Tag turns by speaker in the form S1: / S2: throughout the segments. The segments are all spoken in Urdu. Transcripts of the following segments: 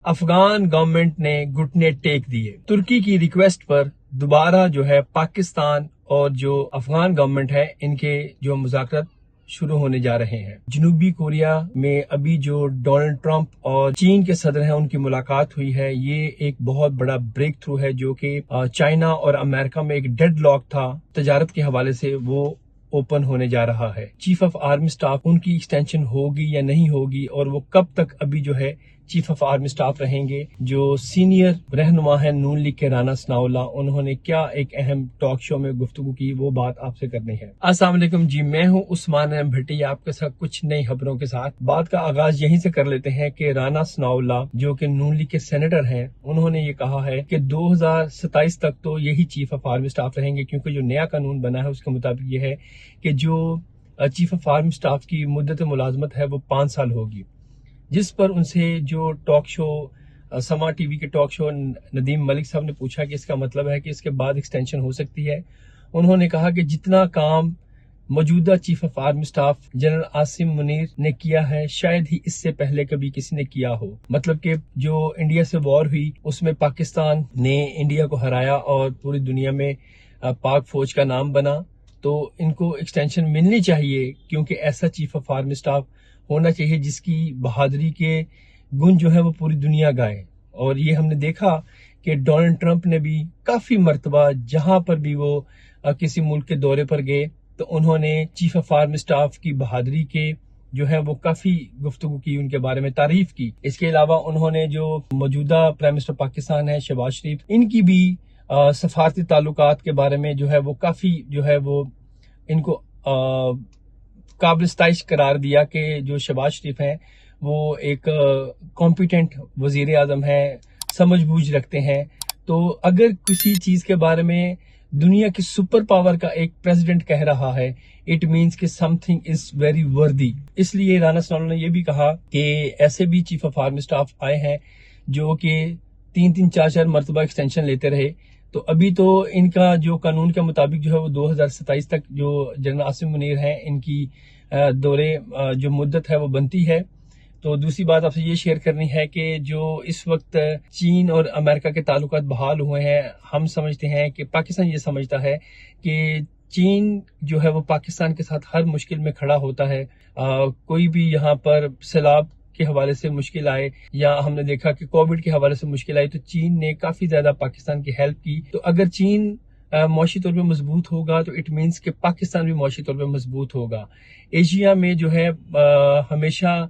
S1: افغان گورنمنٹ نے گھٹنے ٹیک دیے۔ ترکی کی ریکویسٹ پر دوبارہ جو ہے پاکستان اور جو افغان گورنمنٹ ہے ان کے جو مذاکرات شروع ہونے جا رہے ہیں۔ جنوبی کوریا میں ابھی جو ڈونلڈ ٹرمپ اور چین کے صدر ہیں ان کی ملاقات ہوئی ہے، یہ ایک بہت بڑا بریک تھرو ہے جو کہ چائنا اور امریکہ میں ایک ڈیڈ لاک تھا تجارت کے حوالے سے، وہ اوپن ہونے جا رہا ہے۔ چیف آف آرمی سٹاف ان کی ایکسٹینشن ہوگی یا نہیں ہوگی، اور وہ کب تک ابھی جو ہے چیف آف آرمی سٹاف رہیں گے۔ جو سینئر رہنما ہیں نون لیگ کے رانا ثناء اللہ، انہوں نے کیا ایک اہم ٹاک شو میں گفتگو کی، وہ بات آپ سے کرنی ہے۔ السلام علیکم جی، میں ہوں عثمان احمد بھٹی، آپ کے ساتھ کچھ نئی خبروں کے ساتھ۔ بات کا آغاز یہیں سے کر لیتے ہیں کہ رانا ثناء اللہ جو کہ نون لیگ کے سینیٹر ہیں، انہوں نے یہ کہا ہے کہ 2027 تک تو یہی چیف آف آرمی سٹاف رہیں گے، کیونکہ جو نیا قانون بنا ہے اس کے مطابق یہ ہے کہ جو چیف آف آرمی سٹاف کی مدت ملازمت ہے وہ 5 سال ہوگی، جس پر ان سے جو ٹاک شو سما ٹی وی کے ٹاک شو ندیم ملک صاحب نے پوچھا کہ اس کا مطلب ہے کہ اس کے بعد ایکسٹینشن ہو سکتی ہے۔ انہوں نے کہا کہ جتنا کام موجودہ chief of army staff general Asim Munir نے کیا ہے شاید ہی اس سے پہلے کبھی کسی نے کیا ہو۔ مطلب کہ جو انڈیا سے وار ہوئی اس میں پاکستان نے انڈیا کو ہرایا اور پوری دنیا میں پاک فوج کا نام بنا، تو ان کو ایکسٹینشن ملنی چاہیے، کیونکہ ایسا چیف آف آرمی سٹاف ہونا چاہیے جس کی بہادری کے گن جو ہے وہ پوری دنیا گائے۔ اور یہ ہم نے دیکھا کہ ڈونلڈ ٹرمپ نے بھی کافی مرتبہ جہاں پر بھی وہ کسی ملک کے دورے پر گئے تو انہوں نے چیف آف آرمی سٹاف کی بہادری کے جو ہے وہ کافی گفتگو کی، ان کے بارے میں تعریف کی۔ اس کے علاوہ انہوں نے جو موجودہ پرائم منسٹر پاکستان ہے شہباز شریف، ان کی بھی سفارتی تعلقات کے بارے میں جو ہے وہ کافی جو ہے وہ ان کو قابل ستائش قرار دیا کہ جو شہباز شریف ہیں وہ ایک کمپیٹنٹ وزیر اعظم ہیں، سمجھ بوجھ رکھتے ہیں۔ تو اگر کسی چیز کے بارے میں دنیا کی سپر پاور کا ایک پریزیڈنٹ کہہ رہا ہے، اٹ مینس کہ سم تھنگ از ویری ورتھی۔ اس لیے رانا ثناء اللہ نے یہ بھی کہا کہ ایسے بھی چیف آف آرمی سٹاف آئے ہیں جو کہ 3 4 مرتبہ ایکسٹینشن لیتے رہے، تو ابھی تو ان کا جو قانون کے مطابق جو ہے وہ 2027 تک جو جنرل عاصم منیر ہیں ان کی دورے جو مدت ہے وہ بنتی ہے۔ تو دوسری بات آپ سے یہ شیئر کرنی ہے کہ جو اس وقت چین اور امریکہ کے تعلقات بحال ہوئے ہیں، ہم سمجھتے ہیں کہ پاکستان یہ سمجھتا ہے کہ چین جو ہے وہ پاکستان کے ساتھ ہر مشکل میں کھڑا ہوتا ہے۔ کوئی بھی یہاں پر سیلاب کے حوالے سے مشکل آئے یا ہم نے دیکھا کہ کووڈ کے حوالے سے مشکل آئی تو چین نے کافی زیادہ پاکستان کی ہیلپ کی۔ تو اگر چین معاشی طور پہ مضبوط ہوگا تو اٹ مینس کہ پاکستان بھی معاشی طور پہ مضبوط ہوگا۔ ایشیا میں جو ہے ہمیشہ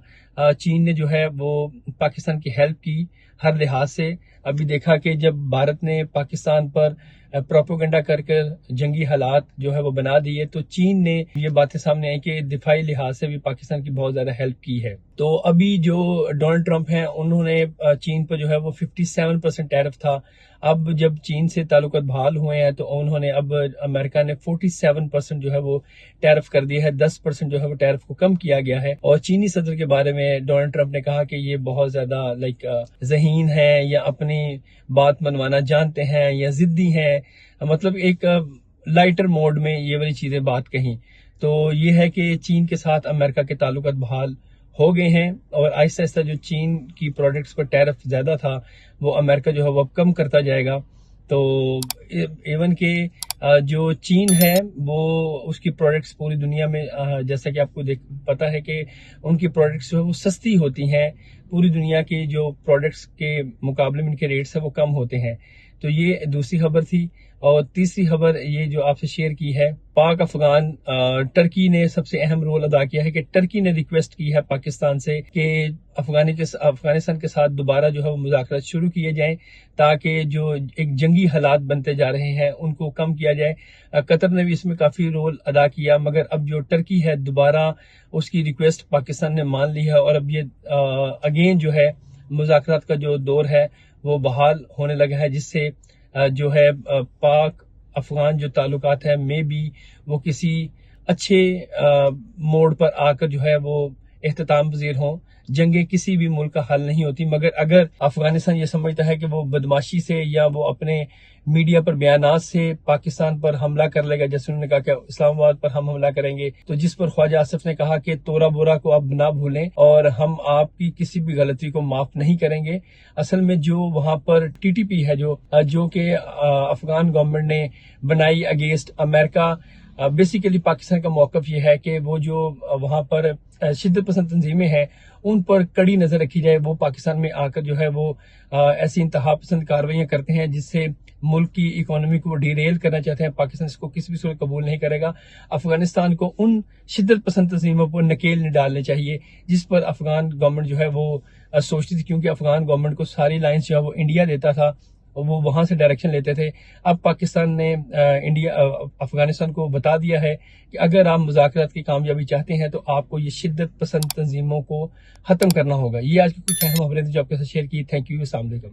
S1: چین نے جو ہے وہ پاکستان کی ہیلپ کی ہر لحاظ سے۔ ابھی دیکھا کہ جب بھارت نے پاکستان پر پروپیگنڈا کر جنگی حالات جو ہے وہ بنا دیے تو چین نے یہ باتیں سامنے آئی کہ دفاعی لحاظ سے بھی پاکستان کی بہت زیادہ ہیلپ کی ہے۔ تو ابھی جو ڈونلڈ ٹرمپ ہیں انہوں نے چین پر جو ہے وہ 57% ٹیرف تھا، اب جب چین سے تعلقات بحال ہوئے ہیں تو انہوں نے اب امریکہ نے 47% جو ہے وہ ٹیرف کر دیا ہے، 10% جو ہے وہ ٹیرف کو کم کیا گیا ہے۔ اور چینی صدر کے بارے میں ڈونلڈ ٹرمپ نے کہا کہ یہ بہت زیادہ ذہین ہے یا اپنی بات منوانا جانتے ہیں یا ضدی ہیں، مطلب ایک لائٹر موڈ میں یہ والی چیزیں بات کہیں۔ تو یہ ہے کہ چین کے ساتھ امریکہ کے تعلقات بحال ہو گئے ہیں اور آہستہ آہستہ جو چین کی پروڈکٹس پر ٹیرف زیادہ تھا وہ امریکہ جو ہے وہ کم کرتا جائے گا۔ تو ایون کہ جو چین ہے وہ اس کی پروڈکٹس پوری دنیا میں جیسا کہ آپ کو پتا ہے کہ ان کی پروڈکٹس جو ہے وہ سستی ہوتی ہیں، پوری دنیا کی جو پروڈکٹس کے مقابلے میں ان کے ریٹس ہیں وہ کم ہوتے ہیں۔ تو یہ دوسری خبر تھی۔ اور تیسری خبر یہ جو آپ سے شیئر کی ہے، پاک افغان ٹرکی نے سب سے اہم رول ادا کیا ہے کہ ٹرکی نے ریکویسٹ کی ہے پاکستان سے کہ افغانستان کے ساتھ دوبارہ جو ہے وہ مذاکرات شروع کیے جائیں تاکہ جو ایک جنگی حالات بنتے جا رہے ہیں ان کو کم کیا جائے۔ قطر نے بھی اس میں کافی رول ادا کیا، مگر اب جو ٹرکی ہے دوبارہ اس کی ریکویسٹ پاکستان نے مان لی ہے اور اب یہ اگین جو ہے مذاکرات کا جو دور ہے وہ بحال ہونے لگا ہے، جس سے جو ہے پاک افغان جو تعلقات ہیں میں بھی وہ کسی اچھے موڑ پر آ کر جو ہے وہ اختتام پذیر ہوں۔ جنگیں کسی بھی ملک کا حل نہیں ہوتی، مگر اگر افغانستان یہ سمجھتا ہے کہ وہ بدماشی سے یا وہ اپنے میڈیا پر بیانات سے پاکستان پر حملہ کر لے گا، جیسے انہوں نے کہا کہ اسلام آباد پر ہم حملہ کریں گے، تو جس پر خواجہ آصف نے کہا کہ تورا بورا کو اب نہ بھولیں اور ہم آپ کی کسی بھی غلطی کو معاف نہیں کریں گے۔ اصل میں جو وہاں پر ٹی ٹی پی ہے جو کہ افغان گورنمنٹ نے بنائی اگینسٹ امریکہ، بیسیکلی پاکستان کا موقف یہ ہے کہ وہ جو وہاں پر شدت پسند تنظیمیں ہیں ان پر کڑی نظر رکھی جائے۔ وہ پاکستان میں آ کر جو ہے وہ ایسی انتہا پسند کارروائیاں کرتے ہیں جس سے ملک کی اکانومی کو ڈیریل کرنا چاہتے ہیں۔ پاکستان اس کو کسی بھی صورت قبول نہیں کرے گا۔ افغانستان کو ان شدت پسند تنظیموں پر نکیل نہیں ڈالنے چاہیے جس پر افغان گورنمنٹ جو ہے وہ سوچتی تھی، کیونکہ افغان گورنمنٹ کو ساری لائنز جو ہے وہ انڈیا دیتا تھا، وہ وہاں سے ڈائریکشن لیتے تھے۔ اب پاکستان نے افغانستان کو بتا دیا ہے کہ اگر آپ مذاکرات کی کامیابی چاہتے ہیں تو آپ کو یہ شدت پسند تنظیموں کو ختم کرنا ہوگا۔ یہ آج کی کچھ اہم خبریں تھیں جو آپ کے ساتھ شیئر کی۔ تھینک یو، السلام علیکم۔